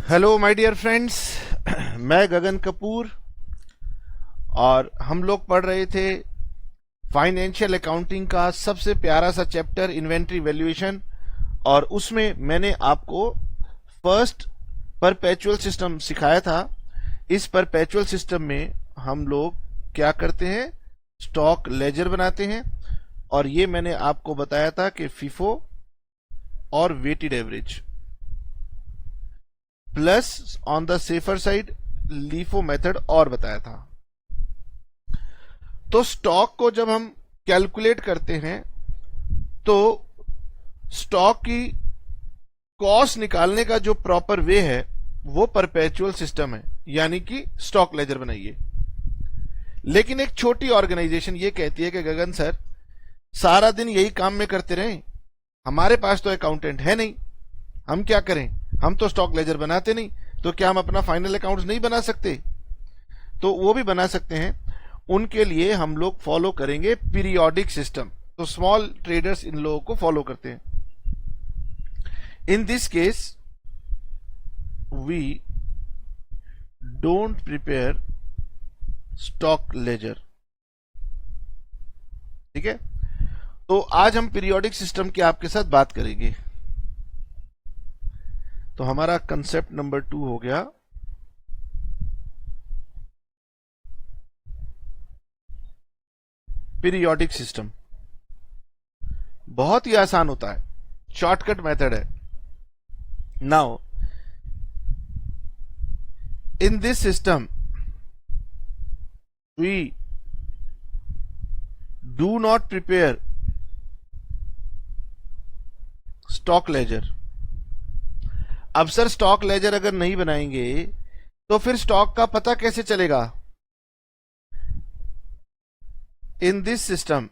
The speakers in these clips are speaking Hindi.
हेलो माय डियर फ्रेंड्स, मैं गगन कपूर और हम लोग पढ़ रहे थे फाइनेंशियल अकाउंटिंग का सबसे प्यारा सा चैप्टर इन्वेंट्री वैल्यूएशन। और उसमें मैंने आपको फर्स्ट परपेचुअल सिस्टम सिखाया था। इस परपेचुअल सिस्टम में हम लोग क्या करते हैं, स्टॉक लेजर बनाते हैं। और ये मैंने आपको बताया था कि फीफो और weighted average plus on the safer side LIFO method और बताया था। तो स्टॉक को जब हम कैलकुलेट करते हैं तो स्टॉक की कॉस्ट निकालने का जो प्रॉपर वे है वो परपेचुअल सिस्टम है, यानी कि स्टॉक लेजर बनाइए। लेकिन एक छोटी ऑर्गेनाइजेशन ये कहती है कि गगन सर सारा दिन यही काम में करते रहें, हमारे पास तो अकाउंटेंट है नहीं, हम क्या करें, हम तो स्टॉक लेजर बनाते नहीं, तो क्या हम अपना फाइनल अकाउंट्स नहीं बना सकते? तो वो भी बना सकते हैं। उनके लिए हम लोग फॉलो करेंगे पीरियोडिक सिस्टम। तो स्मॉल ट्रेडर्स इन लोगों को फॉलो करते हैं। In this case we don't prepare stock ledger. ठीक है, तो आज हम पीरियोडिक सिस्टम की आपके साथ बात करेंगे। तो हमारा कंसेप्ट नंबर 2 हो गया पीरियोडिक सिस्टम। बहुत ही आसान होता है, शॉर्टकट मेथड है। Now in this system we do not prepare stock ledger. अब सर स्टॉक लेजर अगर नहीं बनाएंगे तो फिर स्टॉक का पता कैसे चलेगा? In this system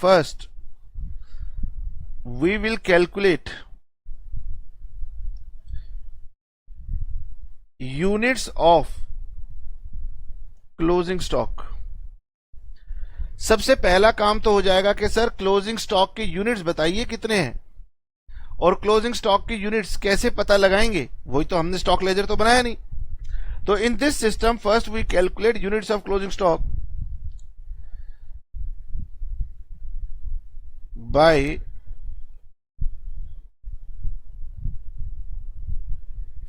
first we will calculate units of closing stock. सबसे पहला काम तो हो जाएगा कि सर क्लोजिंग स्टॉक के यूनिट्स बताइए कितने हैं, और क्लोजिंग स्टॉक की यूनिट्स कैसे पता लगाएंगे, वही तो हमने स्टॉक लेजर तो बनाया नहीं। तो in this system first we calculate units of closing stock by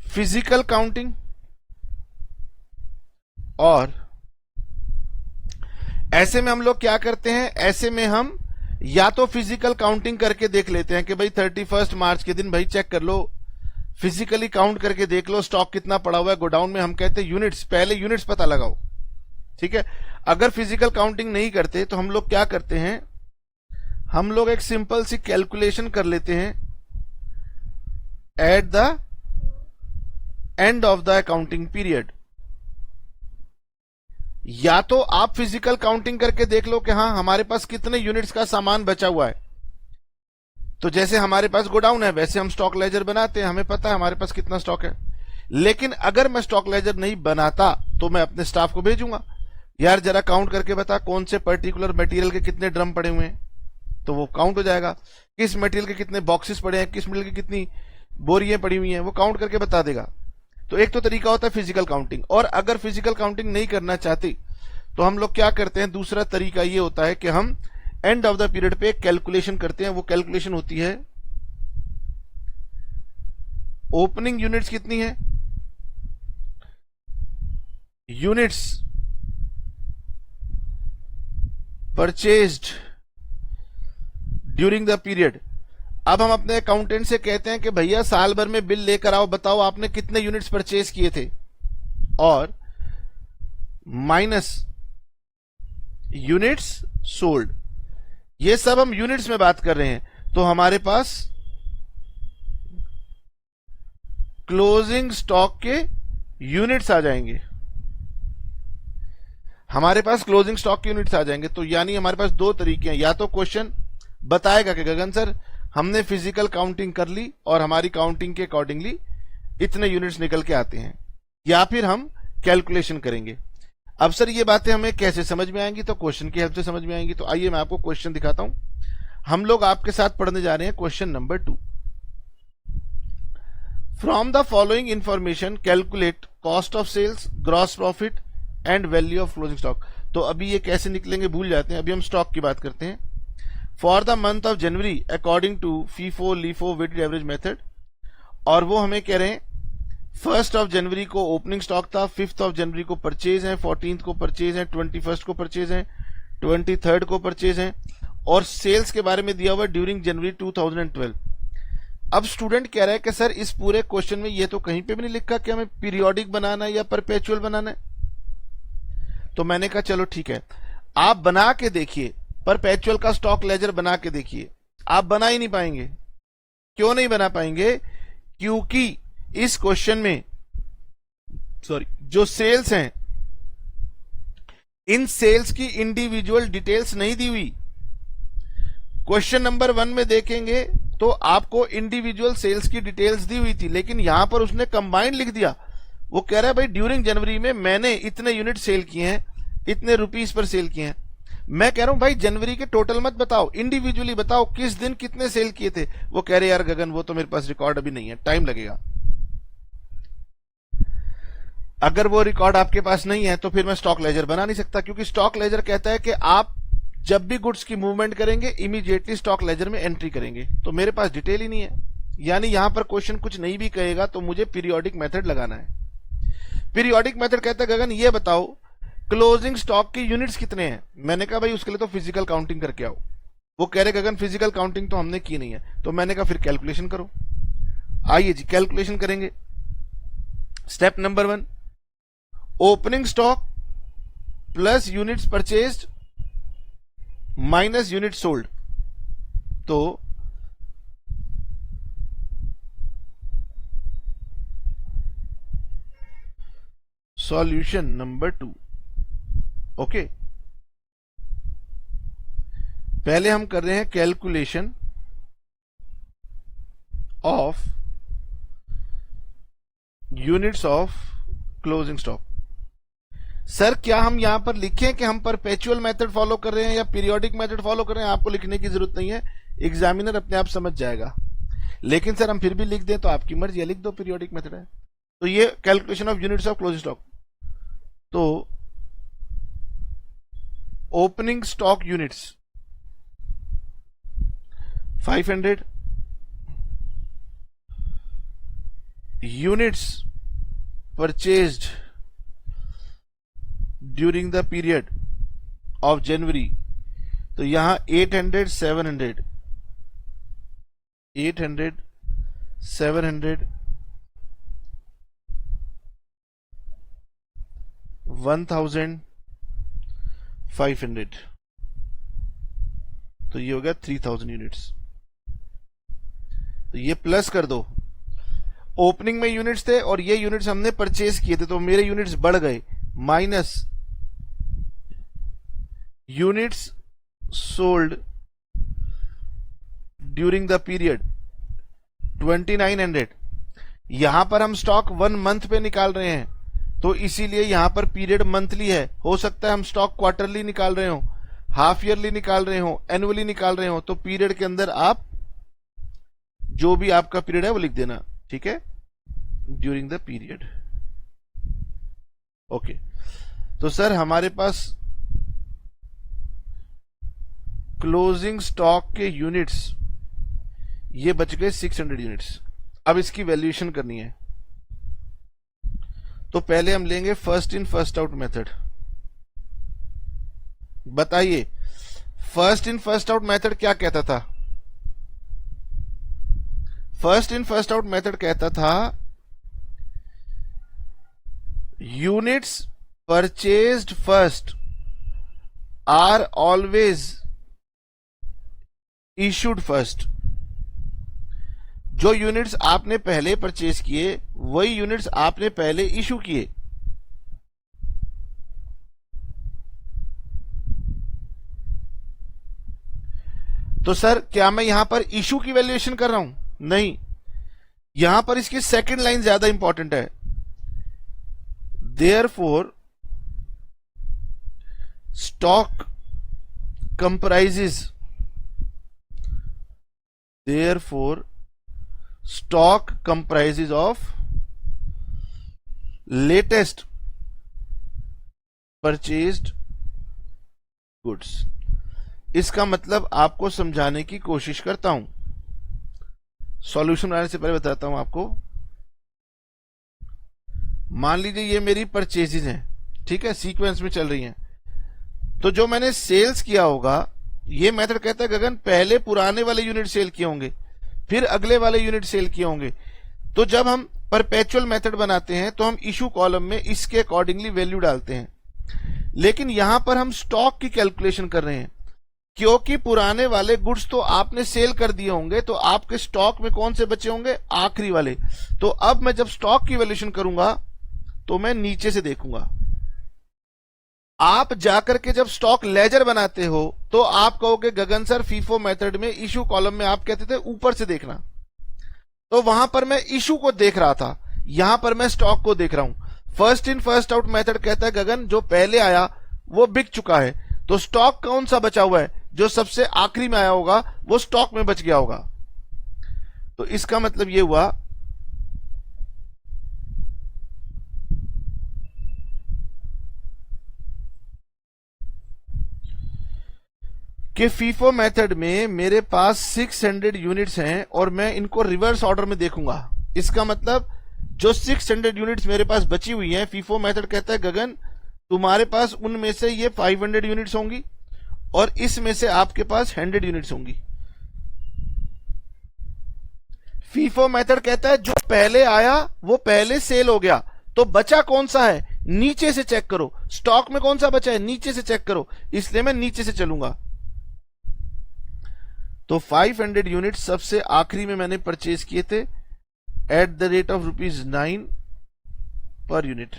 physical counting. और ऐसे में हम लोग क्या करते हैं, ऐसे में हम या तो फिजिकल काउंटिंग करके देख लेते हैं कि भाई 31 मार्च के दिन भाई चेक कर लो, फिजिकली काउंट करके देख लो स्टॉक कितना पड़ा हुआ है गोडाउन में। हम कहते हैं यूनिट्स, पहले यूनिट्स पता लगाओ। ठीक है, अगर फिजिकल काउंटिंग नहीं करते तो हम लोग क्या करते हैं, हम लोग एक सिंपल सी कैलकुलेशन कर लेते हैं eight the end of the accounting period. या तो आप फिजिकल काउंटिंग करके देख लो कि हाँ हमारे पास कितने यूनिट्स का सामान बचा हुआ है। तो जैसे हमारे पास गोडाउन है वैसे हम स्टॉक लेजर बनाते हैं, हमें पता है हमारे पास कितना स्टॉक है। लेकिन अगर मैं स्टॉक लेजर नहीं बनाता तो मैं अपने स्टाफ को भेजूंगा, यार जरा काउंट करके बता कौन से पर्टिकुलर मटेरियल के कितने ड्रम पड़े हुए हैं, तो वो काउंट हो जाएगा। किस मटेरियल के कितने बॉक्सेस पड़े हैं, किस मटेरियल की कितनी बोरियां पड़ी हुई हैं, वो काउंट करके बता देगा। तो एक तो तरीका होता है फिजिकल काउंटिंग। और अगर फिजिकल काउंटिंग नहीं करना चाहते तो हम लोग क्या करते हैं, दूसरा तरीका ये होता है कि हम एंड ऑफ द पीरियड पे कैलकुलेशन करते हैं। वो कैलकुलेशन होती है ओपनिंग यूनिट्स कितनी है, units purchased during the period. अब हम अपने अकाउंटेंट से कहते हैं कि भैया साल भर में बिल लेकर आओ, बताओ आपने कितने यूनिट्स परचेज किए थे, और माइनस यूनिट्स सोल्ड। ये सब हम यूनिट्स में बात कर रहे हैं। तो हमारे पास क्लोजिंग स्टॉक के यूनिट्स आ जाएंगे, हमारे पास क्लोजिंग स्टॉक के यूनिट्स आ जाएंगे। तो यानी हमारे पास दो तरीके हैं, या तो क्वेश्चन बताएगा कि गगन सर हमने फिजिकल काउंटिंग कर ली और हमारी काउंटिंग के अकॉर्डिंगली इतने यूनिट्स निकल के आते हैं, या फिर हम कैलकुलेशन करेंगे। अब सर ये बातें हमें कैसे समझ में आएंगी, तो क्वेश्चन की हेल्प से समझ में आएंगी। तो आइए मैं आपको क्वेश्चन दिखाता हूं। हम लोग आपके साथ पढ़ने जा रहे हैं question number 2। From the following information calculate cost of sales, gross profit and value of closing stock. तो अभी ये कैसे निकलेंगे भूल जाते हैं, अभी हम स्टॉक की बात करते हैं। For the month of January according to FIFO LIFO weighted average method, और वो हमें कह रहे हैं 1 जनवरी को ओपनिंग स्टॉक था, 5 जनवरी को परचेज है, 14 को परचेज है, 21 को परचेज है, 23 को परचेज है, और सेल्स के बारे में दिया हुआ ड्यूरिंग जनवरी 2012। अब स्टूडेंट कह रहा है कि सर इस पूरे क्वेश्चन में ये तो कहीं पे भी नहीं लिखा कि हमें पीरियोडिक बनाना है या परपेचुअल बनाना है। तो मैंने कहा चलो ठीक है, आप बना के देखिए, परपेचुअल का स्टॉक लेजर बना के देखिए। आप बना ही नहीं पाएंगे। क्यों नहीं बना पाएंगे? क्योंकि इस क्वेश्चन में जो सेल्स हैं, इन सेल्स की इंडिविजुअल डिटेल्स नहीं दी हुई। क्वेश्चन नंबर 1 में देखेंगे तो आपको इंडिविजुअल सेल्स की डिटेल्स दी हुई थी, लेकिन यहां पर उसने कंबाइंड लिख दिया। वो कह रहा है भाई ड्यूरिंग जनवरी में मैंने इतने यूनिट सेल किए हैं, इतने रुपीस पर सेल किए हैं। मैं कह रहा हूं भाई जनवरी के टोटल मत बताओ, इंडिविजुअली बताओ किस दिन कितने सेल किए थे। वो कह रहे यार गगन वो तो मेरे पास रिकॉर्ड अभी नहीं है, टाइम लगेगा। अगर वो रिकॉर्ड आपके पास नहीं है तो फिर मैं स्टॉक लेजर बना नहीं सकता, क्योंकि स्टॉक लेजर कहता है कि आप जब भी गुड्स की मूवमेंट करेंगे इमीडिएटली स्टॉक लेजर में एंट्री करेंगे। तो मेरे पास डिटेल ही नहीं है, यानी यहां पर क्वेश्चन कुछ नहीं भी कहेगा तो मुझे पीरियोडिक मेथड लगाना है। पीरियोडिक मेथड कहता है गगन ये बताओ क्लोजिंग स्टॉक के यूनिट्स कितने हैं। मैंने कहा भाई उसके लिए तो फिजिकल काउंटिंग करके आओ। वो कह रहे गगन फिजिकल काउंटिंग तो हमने की नहीं है। तो मैंने कहा फिर कैलकुलेशन करो। आइए जी कैलकुलेशन करेंगे। Step number 1, opening stock plus units purchased minus unit sold. तो सॉल्यूशन नंबर 2। ओके, पहले हम कर रहे हैं calculation of units of closing stock. Sir क्या हम यहां पर लिखें कि हम परपेचुअल मेथड फॉलो कर रहे हैं या पीरियोडिक मेथड फॉलो कर रहे हैं? आपको लिखने की जरूरत नहीं है, एग्जामिनर अपने आप समझ जाएगा। लेकिन सर हम फिर भी लिख दें तो आपकी मर्जी है, लिख दो पीरियोडिक मेथड है। तो ये calculation of units of closing stock. तो opening stock units 500, units purchased during the period of January, तो यहां 800, 700, 800, 700, 1500, तो ये हो गया 3000 यूनिट्स। तो ये प्लस कर दो, ओपनिंग में यूनिट्स थे और ये यूनिट्स हमने परचेज किए थे तो मेरे यूनिट्स बढ़ गए, minus units sold during the period 2900। यहां पर हम स्टॉक 1 मंथ पे निकाल रहे हैं तो इसीलिए यहां पर पीरियड मंथली है। हो सकता है हम स्टॉक क्वार्टरली निकाल रहे हो, हाफ ईयरली निकाल रहे हो, एनुअली निकाल रहे हो, तो पीरियड के अंदर आप जो भी आपका पीरियड है वो लिख देना, ठीक है, ड्यूरिंग द पीरियड। ओके, तो सर हमारे पास क्लोजिंग स्टॉक के यूनिट्स ये बच गए 600 यूनिट्स। अब इसकी वैल्यूएशन करनी है तो पहले हम लेंगे first in first out method. बताइए first in first out method क्या कहता था? First in first out method कहता था units purchased first are always issued first. जो यूनिट्स आपने पहले परचेज किए वही यूनिट्स आपने पहले इशू किए। तो सर क्या मैं यहां पर इशू की वैल्यूएशन कर रहा हूं? नहीं, यहां पर इसकी सेकंड लाइन ज्यादा इंपॉर्टेंट है। Therefore stock comprises, therefore stock comprises of latest purchased goods. इसका मतलब आपको समझाने की कोशिश करता हूं, सॉल्यूशन बनाने से पहले बताता हूं आपको। मान लीजिए ये मेरी परचेजेज हैं, ठीक है, सीक्वेंस में चल रही हैं। तो जो मैंने सेल्स किया होगा, ये मेथड कहता है गगन पहले पुराने वाले यूनिट सेल किए होंगे, फिर अगले वाले यूनिट सेल किए होंगे। तो जब हम परपेचुअल मेथड बनाते हैं तो हम इशू कॉलम में इसके अकॉर्डिंगली वैल्यू डालते हैं, लेकिन यहां पर हम स्टॉक की कैलकुलेशन कर रहे हैं, क्योंकि पुराने वाले गुड्स तो आपने सेल कर दिए होंगे, तो आपके स्टॉक में कौन से बचे होंगे, आखिरी वाले। तो अब मैं जब स्टॉक की वैल्यूएशन करूंगा तो मैं नीचे से देखूंगा। आप जाकर के जब स्टॉक लेजर बनाते हो तो आप कहोगे गगन सर फीफो मेथड में इशू कॉलम में आप कहते थे ऊपर से देखना, तो वहां पर मैं इशू को देख रहा था, यहां पर मैं स्टॉक को देख रहा हूं। First in first out method कहता है गगन जो पहले आया वो बिक चुका है, तो स्टॉक कौन सा बचा हुआ है, जो सबसे आखिरी में आया होगा वो स्टॉक में बच गया होगा। तो इसका मतलब ये हुआ कि फीफो मेथड में मेरे पास 600 यूनिट्स हैं और मैं इनको रिवर्स ऑर्डर में देखूंगा। इसका मतलब जो 600 यूनिट्स मेरे पास बची हुई हैं, फीफो मेथड कहता है गगन तुम्हारे पास उनमें से ये 500 यूनिट्स होंगी और इसमें से आपके पास 100 यूनिट्स होंगी। फीफो मेथड कहता है जो पहले आया वो पहले सेल हो गया, तो बचा कौन सा है, नीचे से चेक करो। स्टॉक में कौन सा बचा है, नीचे से चेक करो, इसलिए मैं नीचे से चलूंगा। तो 500 यूनिट सबसे आखिरी में मैंने परचेज किए थे eight the rate of ₹9 per unit.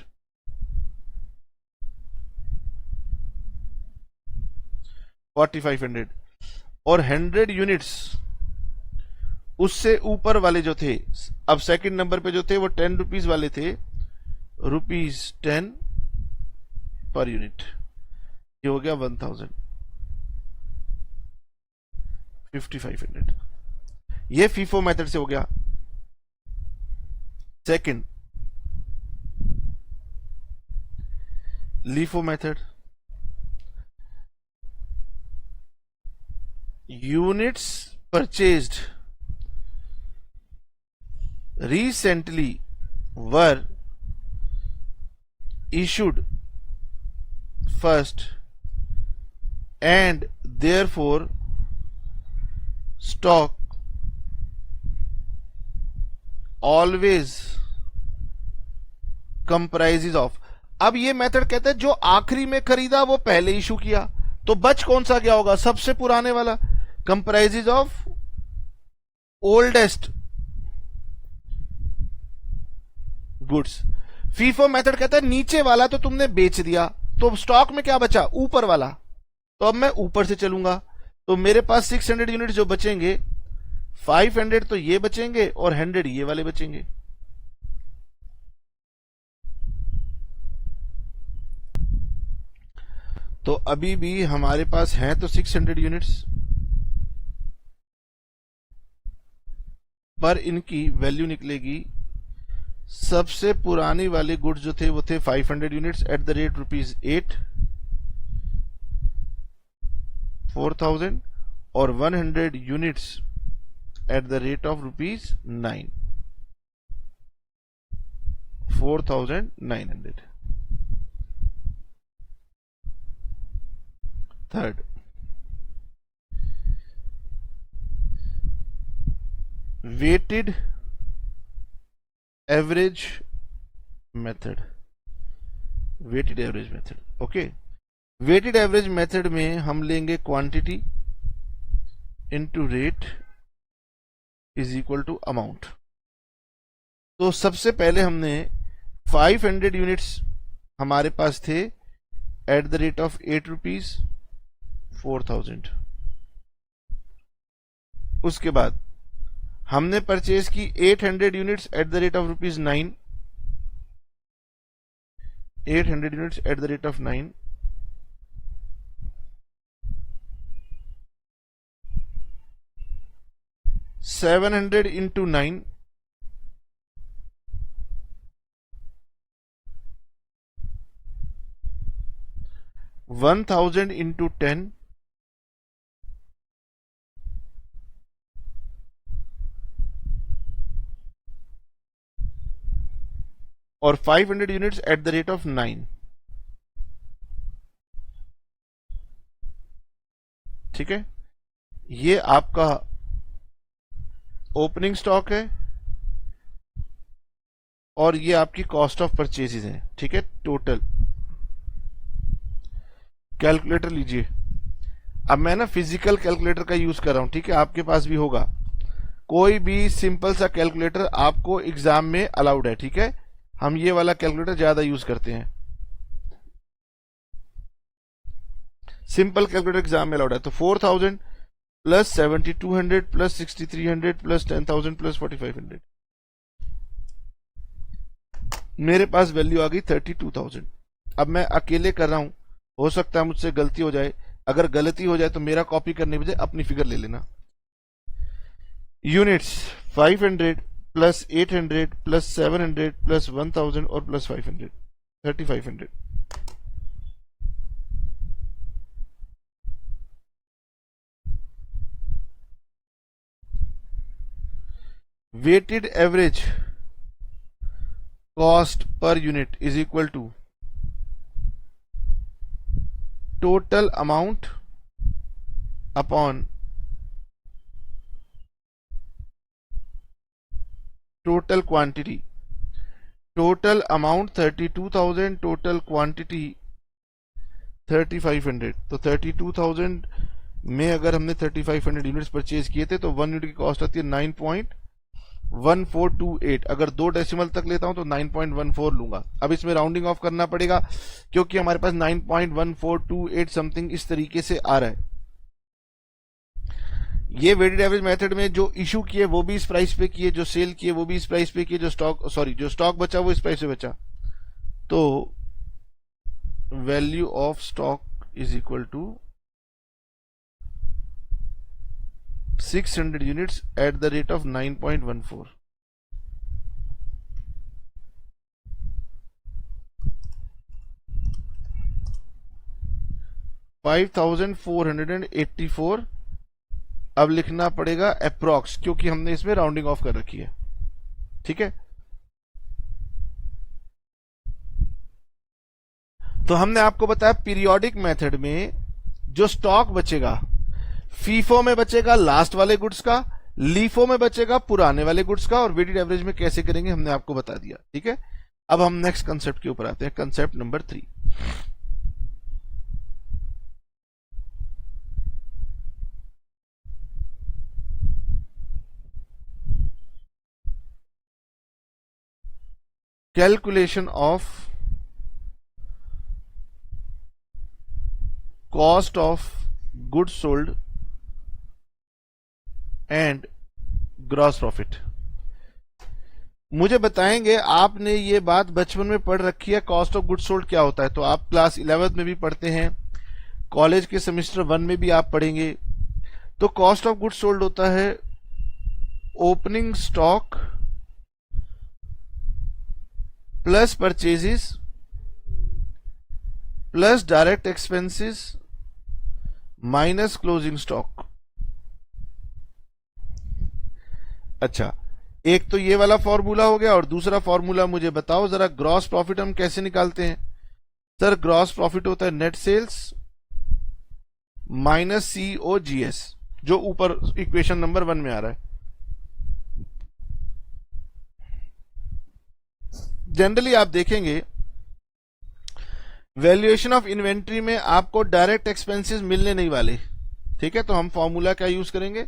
$4,500 और 100 यूनिट्स उससे ऊपर वाले जो थे, अब सेकंड नंबर पे जो थे वो ₹10 वाले थे, ₹10 पर यूनिट, ये हो गया 1000, 5500। ये फीफो मेथड से हो गया। Second LIFO method, units purchased recently were issued first and therefore stock always comprises of। अब ये मेथड कहता है जो आखिरी में खरीदा वो पहले इशू किया, तो बच कौन सा क्या होगा, सबसे पुराने वाला, comprises of oldest goods. FIFO method कहता है नीचे वाला तो तुमने बेच दिया, तो स्टॉक में क्या बचा, ऊपर वाला, तो अब मैं ऊपर से चलूंगा। तो मेरे पास 600 यूनिट जो बचेंगे, 500 तो ये बचेंगे और 100 ये वाले बचेंगे। तो अभी भी हमारे पास हैं तो 600 यूनिट्स, पर इनकी वैल्यू निकलेगी, सबसे पुरानी वाले गुड्स जो थे वो थे 500 यूनिट्स एट द रेट ₹8, 4000, और 100 units at the rate of ₹9, 4900। Third weighted average method, weighted average method, okay. Weighted average method में हम लेंगे quantity into rate is equal to amount. तो सबसे पहले हमने 500 यूनिट्स हमारे पास थे एट द रेट ऑफ ₹8, 4000। उसके बाद हमने परचेज की 800 units at the rate of ₹9, 800 units at the rate of 9, 700 into 9 1000 into 10 और 500 units at the rate of 9। ठीक है, ये आपका ओपनिंग स्टॉक है और ये आपकी कॉस्ट ऑफ परचेजेज है। ठीक है, टोटल कैलकुलेटर लीजिए। अब मैं ना फिजिकल कैलकुलेटर का यूज कर रहा हूं, ठीक है, आपके पास भी होगा। कोई भी सिंपल सा कैलकुलेटर आपको एग्जाम में अलाउड है। ठीक है, हम ये वाला कैलकुलेटर ज्यादा यूज करते हैं। सिंपल कैलकुलेटर एग्जाम में अलाउड है। तो 4000 प्लस 7200 प्लस 6300 प्लस 10000 प्लस 4500, मेरे पास वैल्यू आ गई 32000। अब मैं अकेले कर रहा हूं, हो सकता है मुझसे गलती हो जाए। अगर गलती हो जाए तो मेरा कॉपी करने के बजाय अपनी फिगर ले लेना। यूनिट्स 500 प्लस 800 प्लस 700 प्लस 1000 और plus 500, 3500। Weighted average cost per unit is equal to total amount upon total quantity. Total amount 32,000, total quantity 3500। तो 32,000 में अगर हमने 3500 यूनिट्स परचेज किए थे तो 1 यूनिट की कॉस्ट आती है 9.1428। अगर 2 डेसिमल तक लेता हूं तो 9.14 लूंगा। अब इसमें राउंडिंग ऑफ करना पड़ेगा क्योंकि हमारे पास 9.1428 समथिंग इस तरीके से आ रहा है। ये वेटेड एवरेज मेथड में जो इशू किए वो भी इस प्राइस पे किए, जो सेल किए वो भी इस प्राइस पे किए, जो स्टॉक बचा वो इस प्राइस पे बचा। तो value of stock is equal to 600 units at the rate of 9.14। $5,484। अब लिखना पड़ेगा अप्रोक्स क्योंकि हमने इसमें राउंडिंग ऑफ कर रखी है। ठीक है, तो हमने आपको बताया पीरियोडिक मेथड में जो स्टॉक बचेगा, फीफो में बचेगा लास्ट वाले गुड्स का, लीफो में बचेगा पुराने वाले गुड्स का, और वेटेड एवरेज में कैसे करेंगे हमने आपको बता दिया। ठीक है, अब हम नेक्स्ट कंसेप्ट के ऊपर आते हैं, concept number 3। Calculation of cost of goods sold and gross profit. मुझे बताएंगे, आपने ये बात बचपन में पढ़ रखी है, कॉस्ट ऑफ गुड्स सोल्ड क्या होता है, तो आप क्लास 11th में भी पढ़ते हैं, कॉलेज के सेमेस्टर 1 में भी आप पढ़ेंगे। तो कॉस्ट ऑफ गुड्स सोल्ड होता है opening stock plus purchases plus direct expenses minus closing stock. अच्छा, एक तो ये वाला फॉर्मूला हो गया, और दूसरा फॉर्मूला मुझे बताओ जरा, ग्रॉस प्रॉफिट हम कैसे निकालते हैं। सर ग्रॉस प्रॉफिट होता है नेट सेल्स माइनस COGS, जो ऊपर इक्वेशन नंबर 1 में आ रहा है। जनरली आप देखेंगे वैल्यूएशन ऑफ इन्वेंट्री में आपको डायरेक्ट एक्सपेंसेस मिलने नहीं वाले। ठीक है, तो हम फॉर्मूला क्या यूज करेंगे,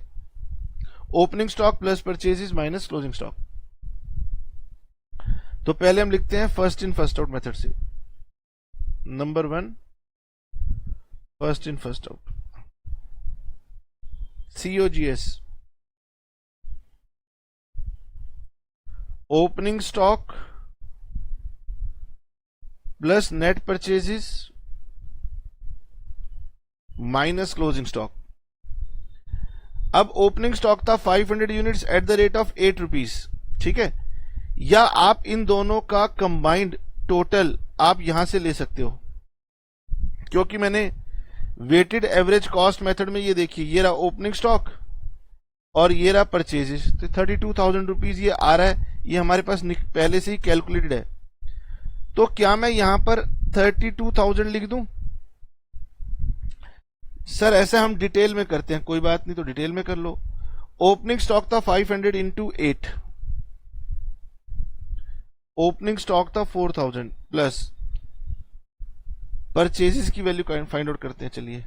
opening stock plus purchases minus closing stock. तो पहले हम लिखते हैं first in first out method से। Number 1 first in first out, COGS opening stock plus net purchases minus closing stock. अब ओपनिंग स्टॉक था 500 units at the rate of 8 rupees. ठीक है, या आप इन दोनों का कंबाइंड टोटल आप यहां से ले सकते हो। क्योंकि मैंने वेटेड एवरेज कॉस्ट मेथड में, ये देखिए, ये रहा ओपनिंग स्टॉक और ये रहा परचेजेस, तो 32,000 रुपीज ये आ रहा है, ये हमारे पास पहले से ही कैलकुलेटेड है। तो क्या मैं यहां पर 32,000 लिख दूं? सर ऐसे हम डिटेल में करते हैं, कोई बात नहीं, तो डिटेल में कर लो। ओपनिंग स्टॉक था 500 इंटू 8, ओपनिंग स्टॉक था 4,000 प्लस परचेजेस की वैल्यू फाइंड आउट करते हैं। चलिए,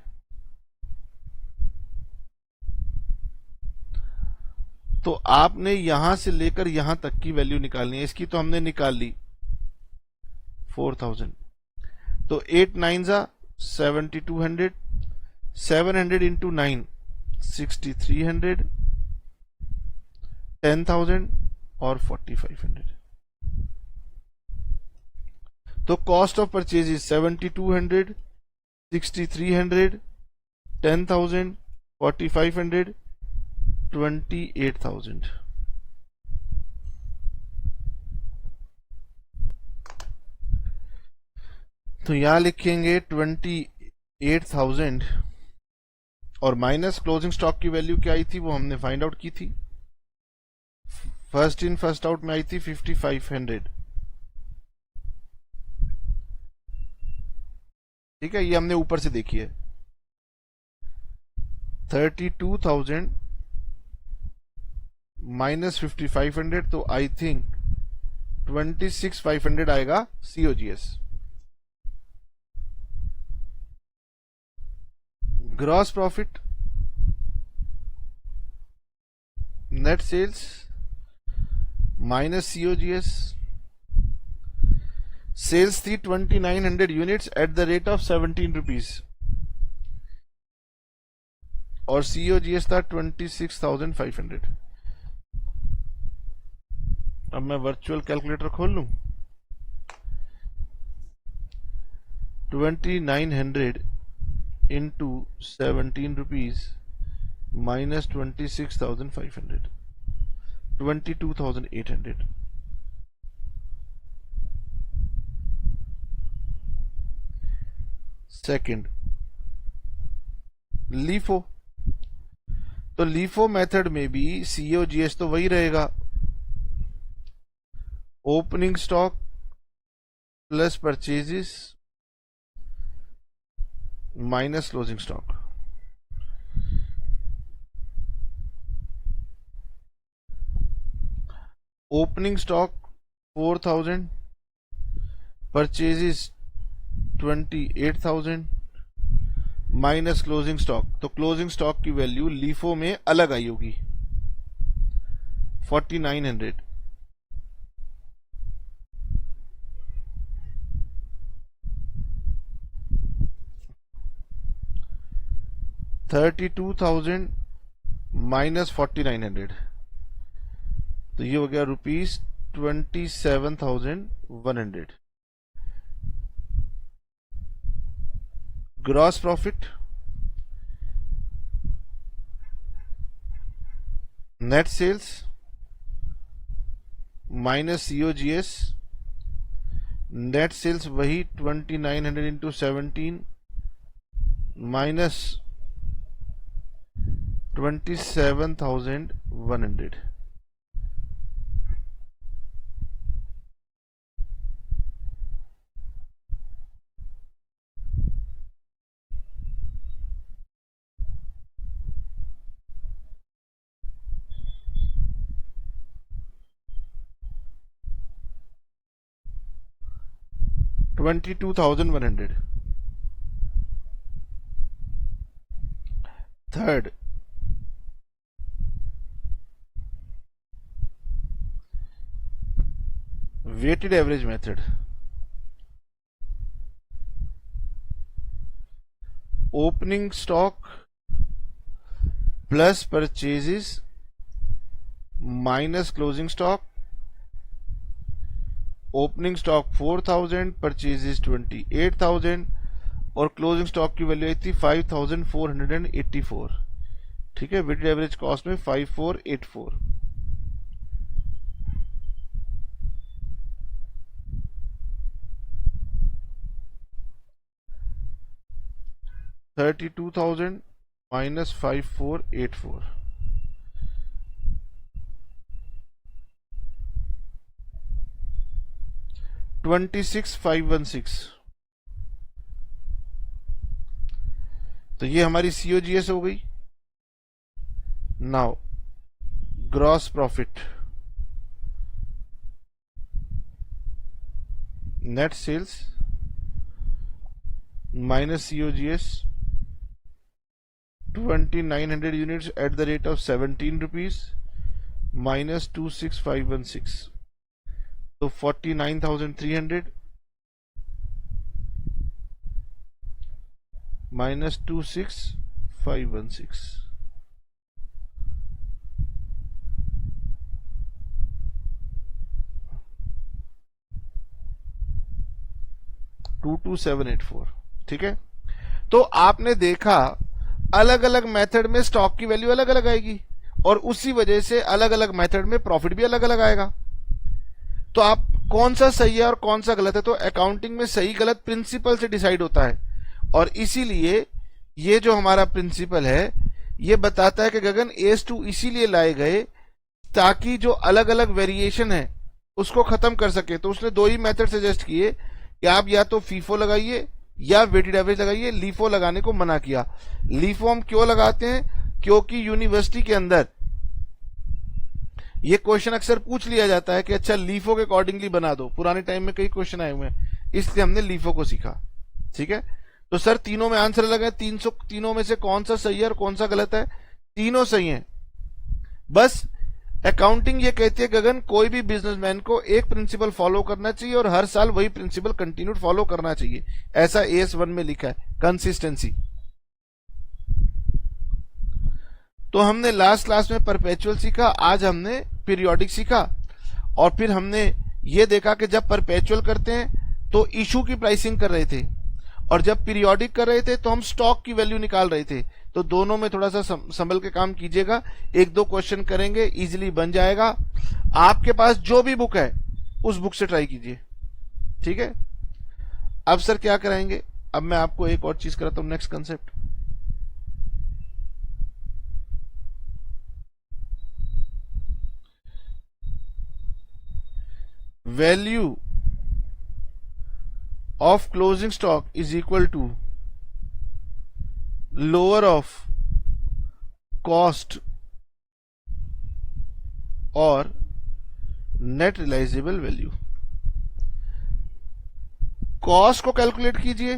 तो आपने यहां से लेकर यहां तक की वैल्यू निकालनी है। इसकी तो हमने निकाल ली 4,000, तो 8 9 जा 7200, 700 इंटू 9 6300, 10,000 और 4500। तो कॉस्ट ऑफ परचेज 7200, 6300, 10,000, 4500, 28,000। तो यहां लिखेंगे 28,000 और माइनस क्लोजिंग स्टॉक की वैल्यू क्या आई थी वो हमने फाइंड आउट की थी। फर्स्ट इन फर्स्ट आउट में आई थी 5500। ठीक है, ये हमने ऊपर से देखी है। 32,000 माइनस 5500, तो आई थिंक 26,500 आएगा COGS. Gross profit, net sales minus COGS. Sales थी 2900 units at the rate of 17 rupees और सीओजीएस था 26,500। अब मैं वर्चुअल कैलकुलेटर खोल लूं। 2900 into 17 rupees minus 26,500, 22,800। Second, LIFO. तो लीफो मेथड में भी सीओजीएस तो वही रहेगा, opening stock plus purchases minus closing stock. Opening stock 4,000, purchases 28,000 minus closing stock. तो क्लोजिंग स्टॉक की वैल्यू लीफो में अलग आई होगी 4,900। $32,000 माइनस 4,900, तो ये हो गया ₹27,100। Gross profit, net sales minus COGS. Net sales वही 2900 into 17 minus 27,100। $22,100। Third, weighted average method. Opening stock plus purchases minus closing stock. Opening stock 4,000, purchases 28,000 और क्लोजिंग स्टॉक की वैल्यू आई थी 5,484। ठीक है, वेटेड एवरेज कॉस्ट में 5,484। 32,000 minus 5484, 26,516। तो ये हमारी COGS हो गई। Now gross profit, net sales minus COGS, 2900 units at the rate of 17 rupees minus 26,516, so 49,300 minus 26,516, 22,784। ठीक है, तो आपने देखा अलग अलग मेथड में स्टॉक की वैल्यू अलग अलग आएगी और उसी वजह से अलग अलग मेथड में प्रॉफिट भी अलग अलग आएगा। तो आप कौन सा सही है और कौन सा गलत है, तो अकाउंटिंग में सही गलत प्रिंसिपल से डिसाइड होता है। और इसीलिए ये जो हमारा प्रिंसिपल है ये बताता है कि गगन AS2 इसीलिए लाए गए ताकि जो अलग अलग वेरिएशन है उसको खत्म कर सके। तो उसने दो ही मेथड सजेस्ट किए कि आप या तो फीफो लगाइए या वेटेड एवरेज लगाइए, लीफो लगाने को मना किया। लीफो हम क्यों लगाते हैं, क्योंकि यूनिवर्सिटी के अंदर ये क्वेश्चन अक्सर पूछ लिया जाता है कि अच्छा लीफो के अकॉर्डिंगली बना दो। पुराने टाइम में कई क्वेश्चन आए हुए हैं, इसलिए हमने लीफो को सीखा। ठीक है, तो सर तीनों में आंसर लगे, तीनों में से कौन सा सही है और कौन सा गलत है, तीनों सही है। बस अकाउंटिंग ये कहती है गगन कोई भी बिजनेसमैन को एक प्रिंसिपल फॉलो करना चाहिए और हर साल वही प्रिंसिपल कंटिन्यूड फॉलो करना चाहिए, ऐसा AS1 में लिखा है, कंसिस्टेंसी। तो हमने लास्ट क्लास में परपेचुअल सीखा, आज हमने पीरियोडिक सीखा और फिर हमने ये देखा कि जब परपेचुअल करते हैं तो इशू की प्राइसिंग कर रहे थे और जब पीरियोडिक कर रहे थे तो हम स्टॉक की वैल्यू निकाल रहे थे। तो दोनों में थोड़ा सा संभल के काम कीजिएगा, एक दो क्वेश्चन करेंगे, इजीली बन जाएगा। आपके पास जो भी बुक है उस बुक से ट्राई कीजिए। ठीक है, अब सर क्या कराएंगे, अब मैं आपको एक और चीज कराता हूं, next concept. Value of closing stock is equal to lower of cost और नेट रियलाइजेबल वैल्यू। कॉस्ट को कैलकुलेट कीजिए,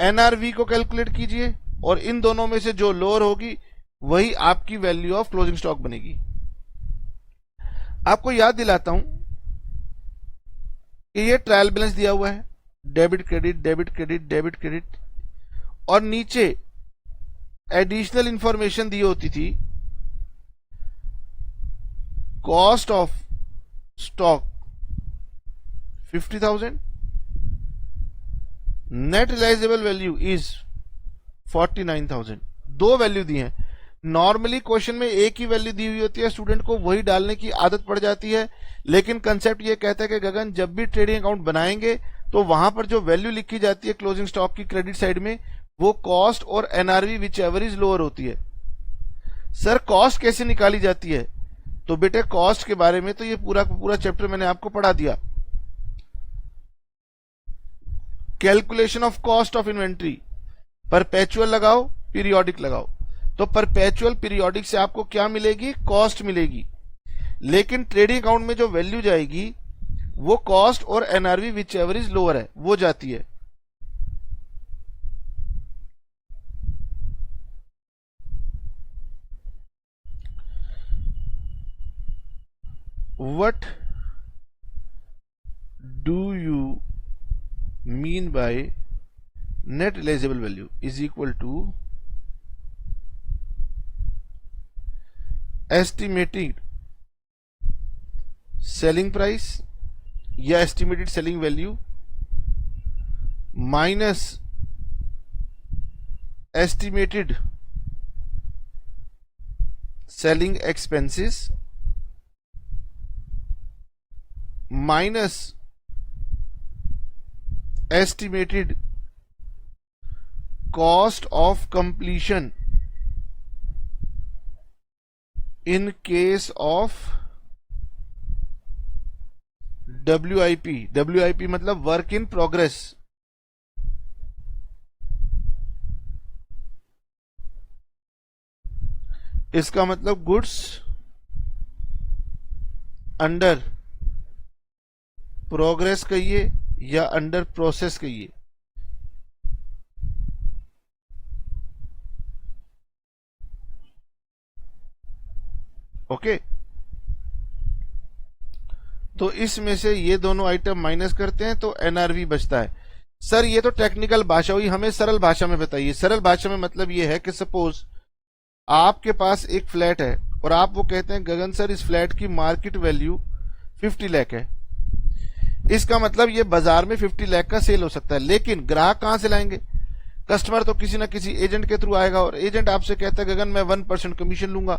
NRV को कैलकुलेट कीजिए और इन दोनों में से जो लोअर होगी वही आपकी वैल्यू ऑफ क्लोजिंग स्टॉक बनेगी। आपको याद दिलाता हूं कि ये ट्रायल बैलेंस दिया हुआ है, debit credit debit credit debit credit, और नीचे एडिशनल इंफॉर्मेशन दी होती थी, cost of stock 50,000, net realisable value is 49,000। दो वैल्यू दी हैं। नॉर्मली क्वेश्चन में एक ही वैल्यू दी हुई होती है, स्टूडेंट को वही डालने की आदत पड़ जाती है, लेकिन कंसेप्ट ये कहता है कि गगन जब भी ट्रेडिंग अकाउंट बनाएंगे तो वहां पर जो वैल्यू लिखी जाती है क्लोजिंग स्टॉक की क्रेडिट साइड में, वो कॉस्ट और NRV which ever is lower होती है। सर कॉस्ट कैसे निकाली जाती है, तो बेटे कॉस्ट के बारे में तो ये पूरा चैप्टर मैंने आपको पढ़ा दिया। Calculation of cost of inventory, perpetual लगाओ पीरियोडिक लगाओ, तो परपेचुअल पीरियोडिक से आपको क्या मिलेगी, कॉस्ट मिलेगी, लेकिन ट्रेडिंग अकाउंट में जो वैल्यू जाएगी वो कॉस्ट और NRV which ever is lower है वो जाती है। What do you mean by net realizable value is equal to estimated selling price या estimated selling value minus estimated selling expenses minus estimated cost of completion in case of WIP. WIP मतलब वर्क इन प्रोग्रेस. इसका मतलब गुड्स अंडर प्रोग्रेस कहिए या अंडर प्रोसेस कहिए. ओके, तो इसमें से ये दोनों आइटम माइनस करते हैं तो एनआरवी बचता है. सर ये तो टेक्निकल भाषा हुई, हमें सरल भाषा में बताइए. सरल भाषा में मतलब ये है कि सपोज आपके पास एक फ्लैट है और आप वो कहते हैं गगन सर इस फ्लैट की मार्केट वैल्यू 50 लाख है. इसका मतलब ये बाजार में 50 लाख का सेल हो सकता है, लेकिन ग्राहक कहां से लाएंगे? कस्टमर तो किसी ना किसी एजेंट के थ्रू आएगा और एजेंट आपसे कहता है गगन मैं 1% कमीशन लूंगा.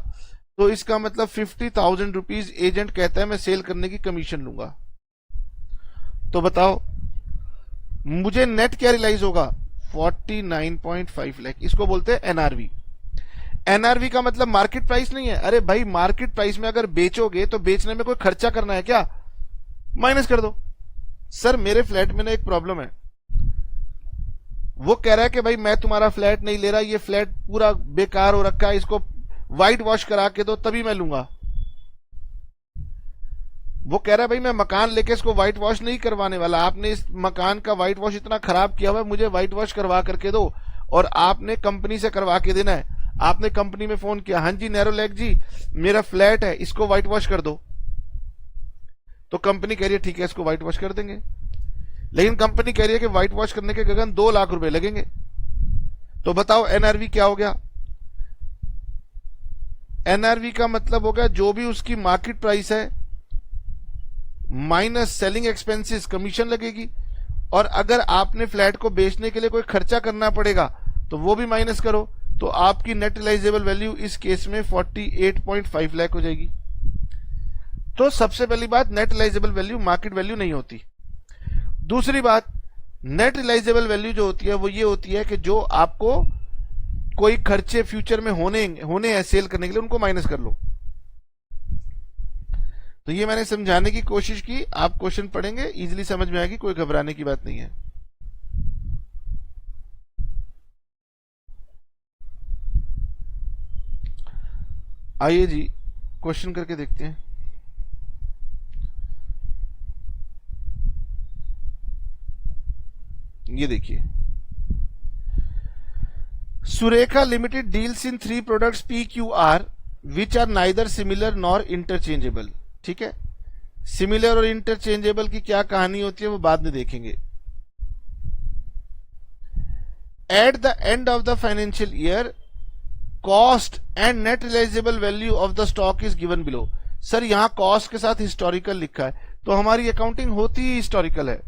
तो इसका मतलब 50,000 रुपीज एजेंट कहता है मैं सेल करने की कमीशन लूंगा. तो बताओ मुझे नेट क्या रियलाइज होगा? 49.5 लाख. इसको बोलते हैं एनआरवी. एनआरवी का मतलब मार्केट प्राइस नहीं है. अरे भाई मार्केट प्राइस में अगर बेचोगे तो बेचने में कोई खर्चा करना है क्या? माइनस कर दो. सर मेरे फ्लैट में ना एक प्रॉब्लम है, वो कह रहा है कि भाई मैं तुम्हारा फ्लैट नहीं ले रहा, ये फ्लैट पूरा बेकार हो रखा है, इसको व्हाइट वॉश करा के दो तभी मैं लूंगा. वो कह रहा है भाई मैं मकान लेके इसको व्हाइट वॉश नहीं करवाने वाला, आपने इस मकान का व्हाइट वॉश इतना खराब किया हुआ है, मुझे व्हाइट वॉश करवा करके दो. और आपने कंपनी से करवा के देना है. आपने कंपनी में फोन किया, हाँ जी नैरो लेग जी मेरा फ्लैट है इसको व्हाइट वॉश कर दो. तो कंपनी कह रही है ठीक है इसको व्हाइट वॉश कर देंगे, लेकिन कंपनी कह रही है कि व्हाइट वॉश करने के गगन 2 लाख रुपए लगेंगे. तो बताओ एनआरवी क्या हो गया? एनआरवी का मतलब हो गया जो भी उसकी मार्केट प्राइस है माइनस सेलिंग एक्सपेंसेस, कमीशन लगेगी. और अगर आपने फ्लैट को बेचने के लिए कोई खर्चा करना पड़ेगा तो वो भी माइनस करो, तो आपकी नेट रियलाइजेबल वैल्यू इस केस में 48.5 लाख हो जाएगी. तो सबसे पहली बात, net realisable value market value नहीं होती. दूसरी बात, नेट रियलाइजेबल वैल्यू जो होती है वो ये होती है कि जो आपको कोई खर्चे फ्यूचर में होने हैं सेल करने के लिए, उनको माइनस कर लो. तो ये मैंने समझाने की कोशिश की. आप क्वेश्चन पढ़ेंगे इजीली समझ में आएगी, कोई घबराने की बात नहीं है. आइए जी क्वेश्चन करके देखते हैं. ये देखिए, Surekha limited deals in 3 products PQR which are neither similar nor interchangeable. ठीक है, सिमिलर और इंटरचेंजेबल की क्या कहानी होती है वो बाद में देखेंगे. At the end of the financial year cost and net realisable value of the stock is given below. Sir यहां कॉस्ट के साथ हिस्टोरिकल लिखा है, तो हमारी अकाउंटिंग होती ही हिस्टोरिकल है,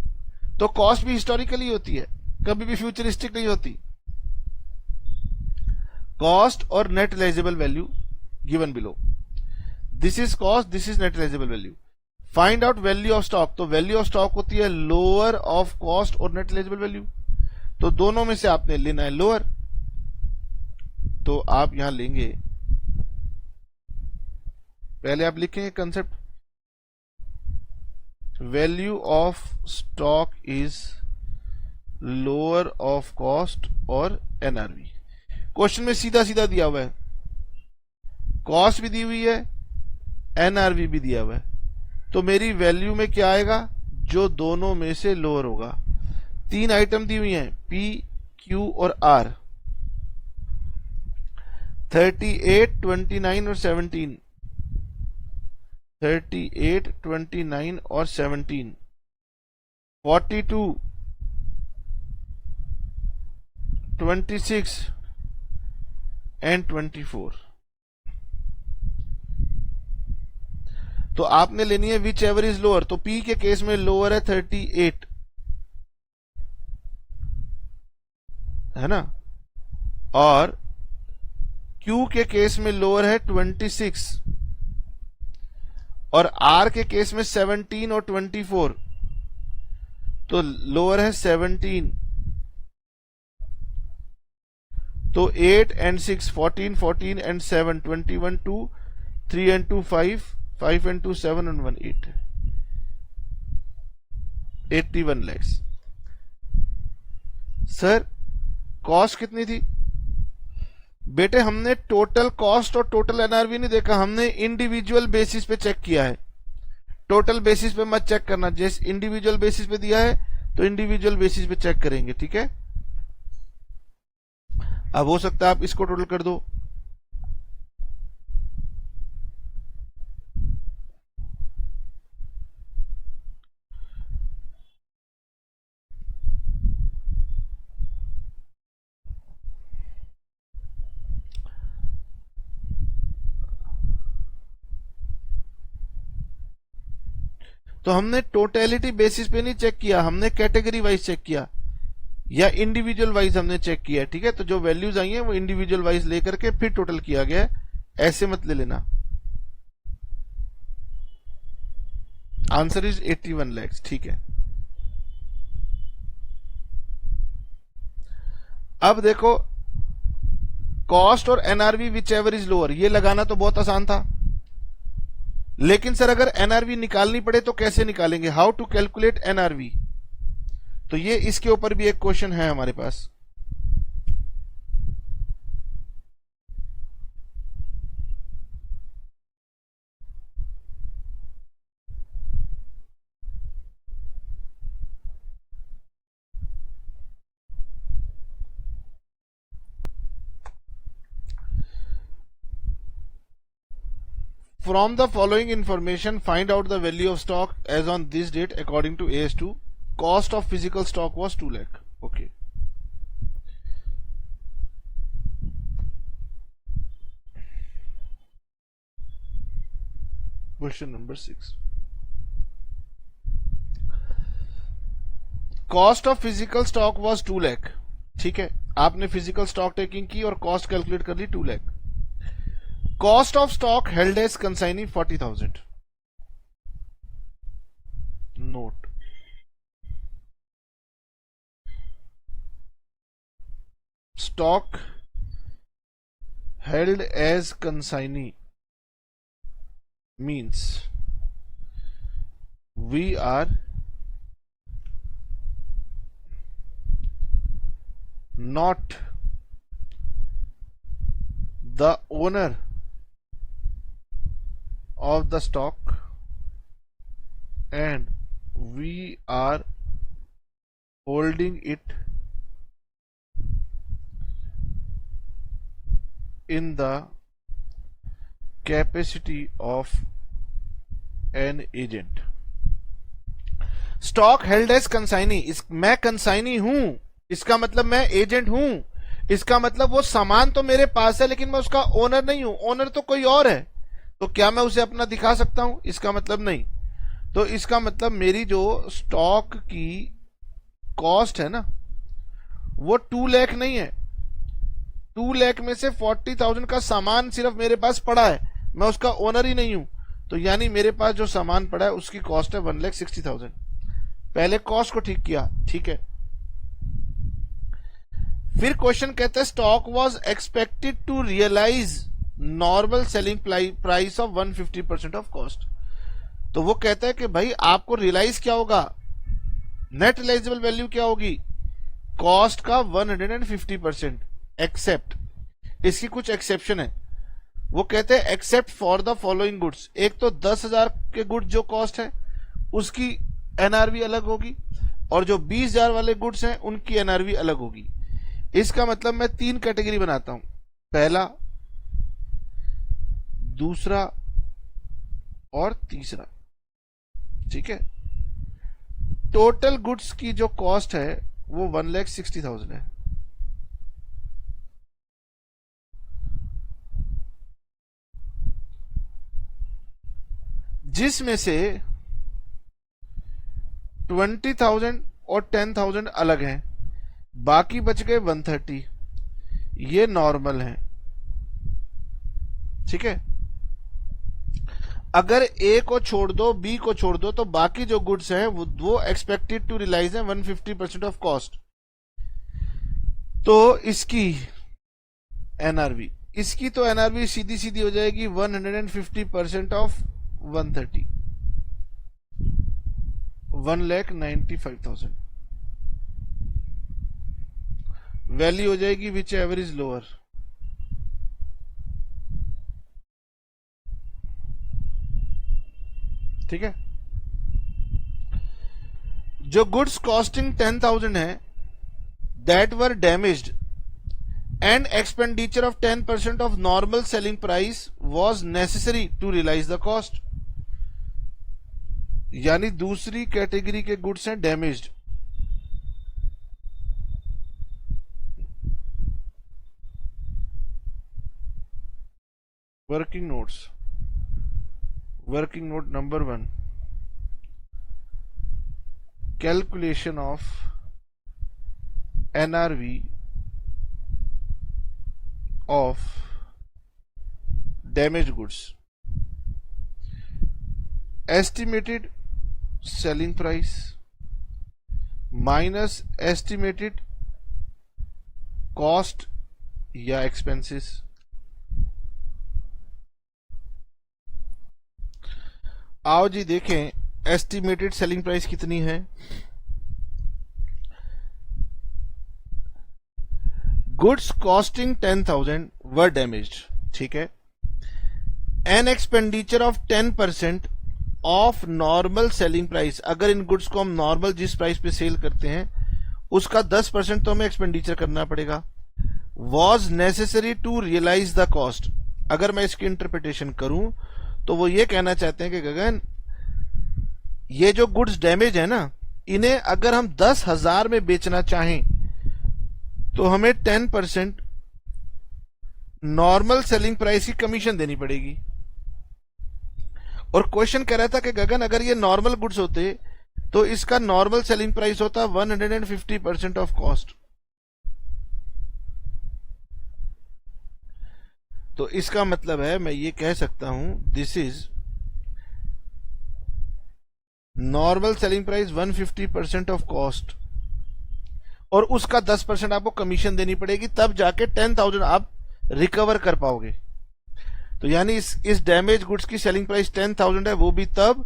तो कॉस्ट भी हिस्टोरिकल ही होती है, कभी भी फ्यूचरिस्टिक नहीं होती. कॉस्ट और net realisable value given below. This is cost, this is net realisable value. Find out value of stock. तो वैल्यू ऑफ स्टॉक होती है लोअर ऑफ कॉस्ट और नेट रियलाइजेबल वैल्यू. तो दोनों में से आपने लेना है लोअर. तो आप यहां लेंगे, पहले आप लिखेंगे concept, value of stock is lower of cost और एनआरवी. क्वेश्चन में सीधा सीधा दिया हुआ है, कॉस्ट भी दी हुई है, एनआरवी भी दिया हुआ है. तो मेरी वैल्यू में क्या आएगा? जो दोनों में से लोअर होगा. 3 आइटम दी हुई हैं, P, Q और R. 38, 29 और 17. 38, 29 और 17. 42, 26 एंड 24. तो आपने लेनी है विच एवर इज लोअर. तो P के केस में लोअर है 38, है ना, और Q के केस में लोअर है 26, और R के केस में 17 और 24. तो लोअर है 17. तो 8 and 6 14, 14 and 7 21, 2 3 and 2 5, 5 and 2 7 and 1 8, 81 lakhs। Sir cost कितनी थी बेटे? हमने टोटल कॉस्ट और टोटल एनआरवी नहीं देखा, हमने इंडिविजुअल बेसिस पे चेक किया है। टोटल बेसिस पे मत चेक करना, जैसे इंडिविजुअल बेसिस पे दिया है तो इंडिविजुअल बेसिस पे चेक करेंगे, ठीक है। अब हो सकता है आप इसको टोटल कर दो, तो हमने टोटलिटी बेसिस पे नहीं चेक किया, हमने कैटेगरी वाइज चेक किया या इंडिविजुअल वाइज हमने चेक किया, ठीक है। तो जो वैल्यूज आई हैं वो इंडिविजुअल वाइज लेकर के फिर टोटल किया गया है, ऐसे मत ले लेना। आंसर इज 81 lakhs, ठीक है। अब देखो कॉस्ट और NRV which ever is lower, ये लगाना तो बहुत आसान था, लेकिन सर अगर एनआरवी निकालनी पड़े तो कैसे निकालेंगे? How to calculate NRV? तो ये इसके ऊपर भी एक क्वेश्चन है हमारे पास। From the following information, find out the value of stock as on this date according to AS2. Cost of physical stock was 2 lakh. Okay. Question number 6. Cost of physical stock was 2 lakh. ठीक है, आपने फिजिकल स्टॉक टेकिंग की और कॉस्ट कैलकुलेट कर ली 2 lakh. Cost of stock held as consignee 40,000. Note. Stock held as consignee means we are not the owner of the stock and we are holding it in the capacity of an agent. Stock held as consignee, मैं कंसाइनी हूं, इसका मतलब मैं एजेंट हूं, इसका मतलब वो सामान तो मेरे पास है लेकिन मैं उसका ओनर नहीं हूं, ओनर तो कोई और है। तो क्या मैं उसे अपना दिखा सकता हूं? इसका मतलब नहीं। तो इसका मतलब मेरी जो स्टॉक की कॉस्ट है ना वो 2 लाख नहीं है, 2 लाख में से 40,000 का सामान सिर्फ मेरे पास पड़ा है, मैं उसका ओनर ही नहीं हूं। तो यानी मेरे पास जो सामान पड़ा है उसकी कॉस्ट है 1,60,000। पहले कॉस्ट को ठीक किया, ठीक है। फिर क्वेश्चन कहते हैं stock was expected to realise normal selling price of 150% of cost. तो वो कहता है कि भाई आपको रियलाइज क्या होगा, नेट रियलाइजेबल वैल्यू क्या होगी, कॉस्ट का 150%, एक्सेप्ट, इसकी कुछ एक्सेप्शन है। वो कहते हैं except for the following goods. एक तो 10,000 के गुड्स जो कॉस्ट है उसकी एनआरवी अलग होगी, और जो 20,000 वाले गुड्स हैं उनकी एनआरवी अलग होगी। इसका मतलब मैं 3 कैटेगरी बनाता हूं, पहला, दूसरा और तीसरा, ठीक है। टोटल गुड्स की जो कॉस्ट है वो 1,60,000 है। जिसमें से 20,000 और 10,000 अलग हैं, बाकी बच गए 130, ये नॉर्मल है, ठीक है। अगर ए को छोड़ दो, बी को छोड़ दो, तो बाकी जो गुड्स हैं वो एक्सपेक्टेड टू रियलाइज है 150% ऑफ कॉस्ट। तो इसकी एनआरवी, इसकी तो एनआरवी सीधी सीधी हो जाएगी 150% ऑफ 130, 1,95,000 वैल्यू हो जाएगी विच एवर इज लोअर। ठीक है, जो गुड्स कॉस्टिंग 10,000 है that were damaged and expenditure of 10% of normal selling price was necessary to realise the cost, यानी दूसरी कैटेगरी के गुड्स हैं damaged. Working notes, working note number 1, calculation of NRV of damage goods, estimated selling price minus estimated cost या एक्सपेंसेस। आओ जी देखें एस्टिमेटेड सेलिंग प्राइस कितनी है। गुड्स कॉस्टिंग 10,000 वर डैमेज्ड, ठीक है। An expenditure of 10% of normal selling price, अगर इन गुड्स को हम नॉर्मल जिस प्राइस पे सेल करते हैं उसका 10% तो हमें एक्सपेंडिचर करना पड़ेगा। Was necessary to realise the cost, अगर मैं इसकी इंटरप्रिटेशन करूं तो वो ये कहना चाहते हैं कि गगन ये जो गुड्स डैमेज है ना, इन्हें अगर हम 10,000 में बेचना चाहें तो हमें 10% नॉर्मल सेलिंग प्राइस की कमीशन देनी पड़ेगी। और क्वेश्चन कह रहा था कि गगन अगर ये नॉर्मल गुड्स होते तो इसका नॉर्मल सेलिंग प्राइस होता 150% ऑफ कॉस्ट। तो इसका मतलब है मैं ये कह सकता हूं this is normal selling price 150% of cost, और उसका 10% आपको कमीशन देनी पड़ेगी, तब जाके 10,000 आप रिकवर कर पाओगे। तो यानी इस डैमेज गुड्स की सेलिंग प्राइस 10,000 है, वो भी तब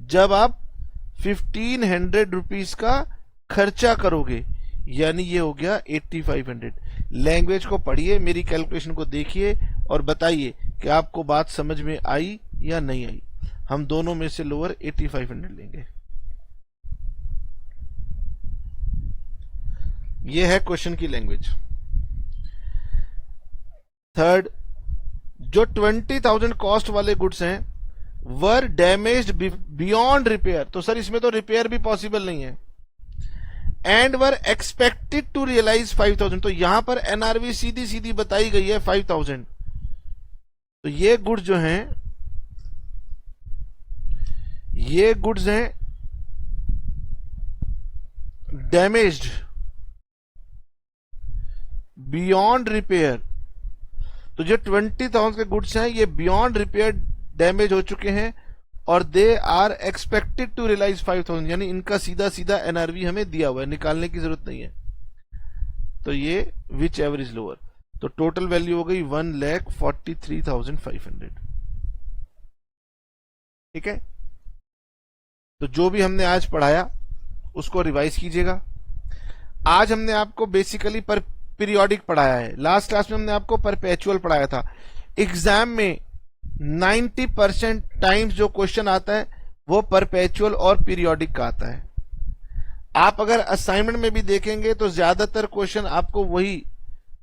जब आप 1,500 रुपीज का खर्चा करोगे, यानी ये हो गया 8,500। लैंग्वेज को पढ़िए, मेरी कैलकुलेशन को देखिए और बताइए कि आपको बात समझ में आई या नहीं आई। हम दोनों में से लोअर 8,500 लेंगे। ये है क्वेश्चन की लैंग्वेज। थर्ड, जो 20,000 कॉस्ट वाले गुड्स हैं वर डैमेज्ड बियॉन्ड रिपेयर, तो सर इसमें तो रिपेयर भी पॉसिबल नहीं है। And were expected to realise 5,000, तो यहां पर एनआरवी सीधी सीधी बताई गई है 5,000। तो ये गुड्स जो हैं, ये गुड्स हैं डैमेज्ड बियॉन्ड रिपेयर। तो जो 20,000 के गुड्स हैं ये बियॉन्ड रिपेयर डैमेज हो चुके हैं और they are expected to realise 5,000, यानी इनका सीधा सीधा एनआरवी हमें दिया हुआ है, निकालने की जरूरत नहीं है। तो ये विच एवर इज लोअर, तो टोटल वैल्यू हो गई 1,43,500। ठीक है, तो जो भी हमने आज पढ़ाया उसको रिवाइज कीजिएगा। आज हमने आपको बेसिकली पर पीरियोडिक पढ़ाया है, लास्ट क्लास में हमने आपको परपेचुअल पढ़ाया था। एग्जाम में 90% टाइम्स जो क्वेश्चन आता है वो परपेचुअल और पीरियोडिक का आता है। आप अगर असाइनमेंट में भी देखेंगे तो ज्यादातर क्वेश्चन आपको वही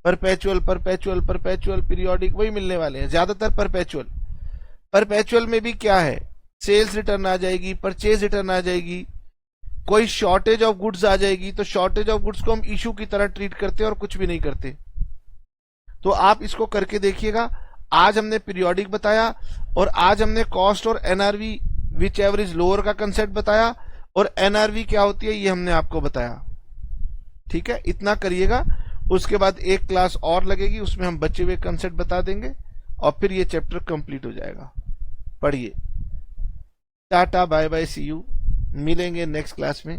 परपेचुअल परपेचुअल परपेचुअल पीरियोडिक वही मिलने वाले हैं, ज्यादातर परपेचुअल। परपेचुअल में भी क्या है, सेल्स रिटर्न आ जाएगी, परचेज रिटर्न आ जाएगी, कोई शॉर्टेज ऑफ गुड्स आ जाएगी, तो शॉर्टेज ऑफ गुड्स को हम इशू की तरह ट्रीट करते हैं और कुछ भी नहीं करते। तो आप इसको करके देखिएगा। आज हमने पीरियोडिक बताया और आज हमने कॉस्ट और NRV which ever is lower का कंसेप्ट बताया, और एनआरवी क्या होती है ये हमने आपको बताया। ठीक है, इतना करिएगा। उसके बाद एक क्लास और लगेगी, उसमें हम बचे हुए कंसेप्ट बता देंगे और फिर ये चैप्टर कंप्लीट हो जाएगा। पढ़िए। टाटा, बाय बाय, सी यू। मिलेंगे नेक्स्ट क्लास में।